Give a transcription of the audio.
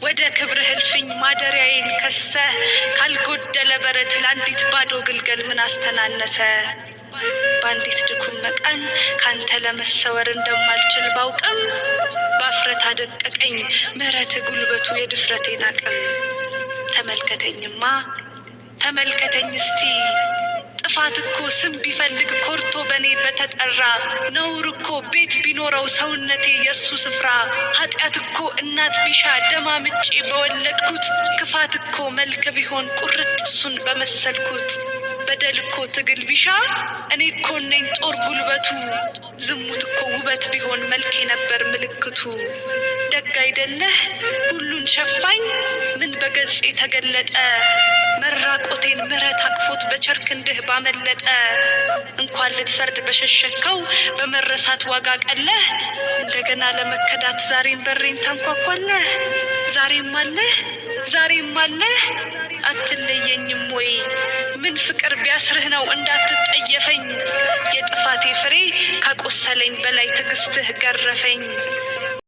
ወደ ክብርህ እልፍኝ ማደሪያዬን ከሰህ ካልጎደለ በረት ለአንዲት ባዶ ግልገል ምን አስተናነሰ? በአንዲት ድኩም መቃን ካንተ ለመሰወር እንደማልችል ባውቅም ባፍረት አደቀቀኝ ምሕረት ጉልበቱ የድፍረቴን አቅም። ተመልከተኝማ ተመልከተኝ እስቲ ጥፋት እኮ ስም ቢፈልግ ኮርቶ በኔ በተጠራ ነውር እኮ ቤት ቢኖረው ሰውነቴ የሱ ስፍራ ኃጢአት እኮ እናት ቢሻ ደማምጬ በወለድኩት ክፋት እኮ መልክ ቢሆን ቁርጥ እሱን በመሰልኩት በደል እኮ ትግል ቢሻ እኔ እኮ ነኝ ጦር ጉልበቱ ዝሙት እኮ ውበት ቢሆን መልኬ ነበር ምልክቱ። ደግ አይደለህ ሁሉን ሸፋኝ ምን በገጽ የተገለጠ መራቆቴን ምሕረት አቅፎት በቸርክንድህ ባመለጠ እንኳን ልትፈርድ በሸሸከው በመረሳት ዋጋ ቀለህ እንደገና ለመከዳት ዛሬም በሬን ታንኳኳለህ። ዛሬም አለህ አትለየኝም ወይ? ምን ፍቅር ቢያስርህ ነው እንዳትጠየፈኝ? የጥፋቴ ፍሬ ካቆሰለኝ በላይ ትዕግስትህ ገረፈኝ።